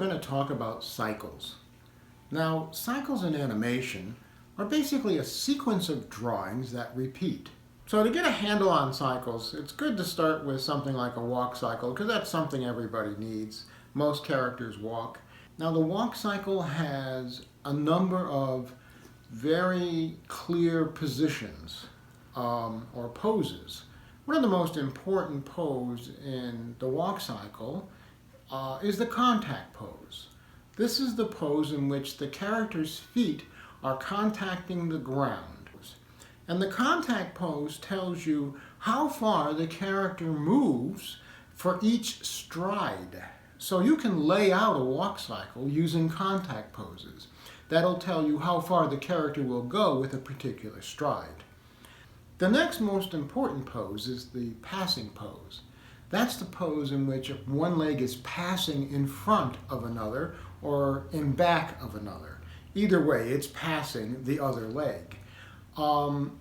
going to talk about cycles. Now, cycles in animation are basically a sequence of drawings that repeat. So to get a handle on cycles, it's good to start with something like a walk cycle, because that's something everybody needs. Most characters walk. Now, the walk cycle has a number of very clear positions or poses. One of the most important poses in the walk cycle is the contact pose. This is the pose in which the character's feet are contacting the ground. And the contact pose tells you how far the character moves for each stride. So you can lay out a walk cycle using contact poses. That'll tell you how far the character will go with a particular stride. The next most important pose is the passing pose. That's the pose in which one leg is passing in front of another or in back of another. Either way, it's passing the other leg.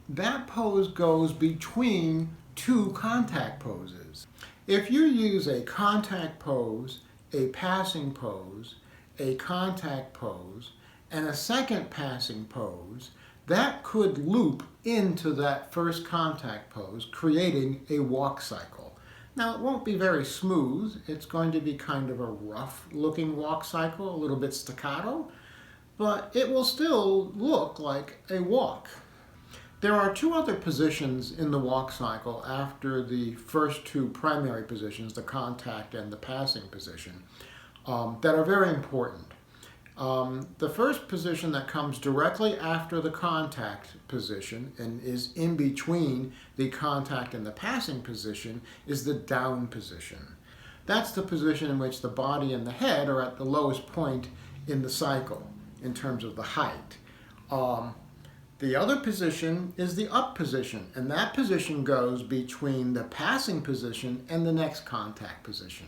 That pose goes between two contact poses. If you use a contact pose, a passing pose, a contact pose, and a second passing pose, that could loop into that first contact pose, creating a walk cycle. Now, it won't be very smooth. It's going to be kind of a rough-looking walk cycle, a little bit staccato, but it will still look like a walk. There are two other positions in the walk cycle after the first two primary positions, the contact and the passing position, that are very important. The first position that comes directly after the contact position and is in between the contact and the passing position is the down position. That's the position in which the body and the head are at the lowest point in the cycle in terms of the height. The other position is the up position, and that position goes between the passing position and the next contact position.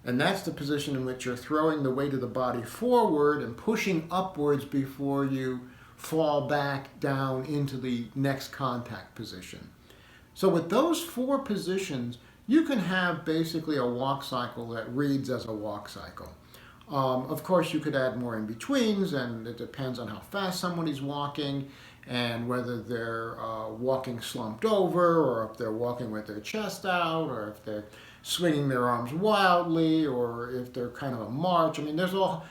And that's the position in which you're throwing the weight of the body forward and pushing upwards before you fall back down into the next contact position. So with those four positions, you can have basically a walk cycle that reads as a walk cycle. Of course, you could add more in-betweens, and it depends on how fast somebody's walking and whether they're walking slumped over, or if they're walking with their chest out, or if they're swinging their arms wildly, or if they're kind of a march. I mean, there's all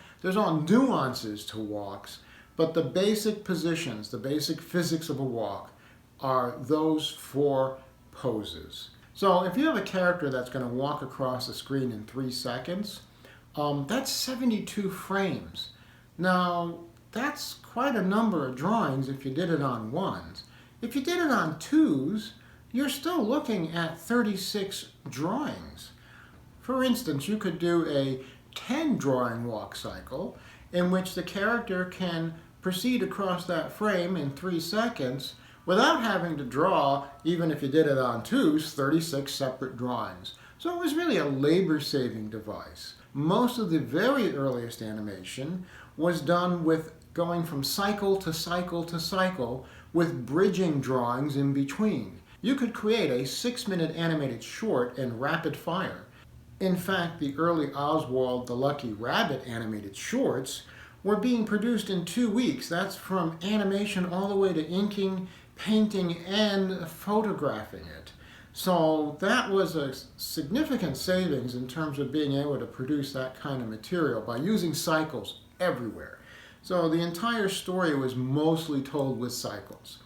nuances to walks, but the basic positions, the basic physics of a walk are those four poses. So if you have a character that's going to walk across the screen in 3 seconds, that's 72 frames. Now, that's quite a number of drawings if you did it on ones. If you did it on twos, you're still looking at 36 drawings. For instance, you could do a 10 drawing walk cycle in which the character can proceed across that frame in 3 seconds without having to draw, even if you did it on twos, 36 separate drawings. So it was really a labor-saving device. Most of the very earliest animation was done with going from cycle to cycle to cycle with bridging drawings in between. You could create a 6-minute animated short in rapid fire. In fact, the early Oswald the Lucky Rabbit animated shorts were being produced in 2 weeks. That's from animation all the way to inking, painting, and photographing it. So that was a significant savings in terms of being able to produce that kind of material by using cycles everywhere. So the entire story was mostly told with cycles.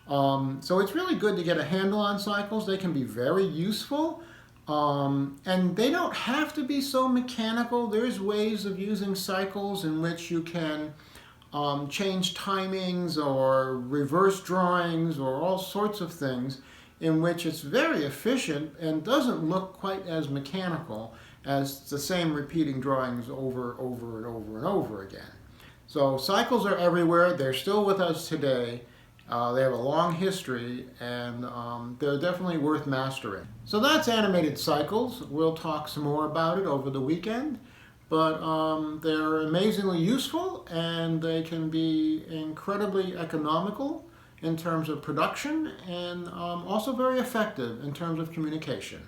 So it's really good to get a handle on cycles. They can be very useful, and they don't have to be so mechanical. There's ways of using cycles in which you can change timings or reverse drawings or all sorts of things in which it's very efficient and doesn't look quite as mechanical as the same repeating drawings over and over again. So cycles are everywhere. They're still with us today. They have a long history, and they're definitely worth mastering. So that's animated cycles. We'll talk some more about it over the weekend, but they're amazingly useful, and they can be incredibly economical in terms of production, and also very effective in terms of communication.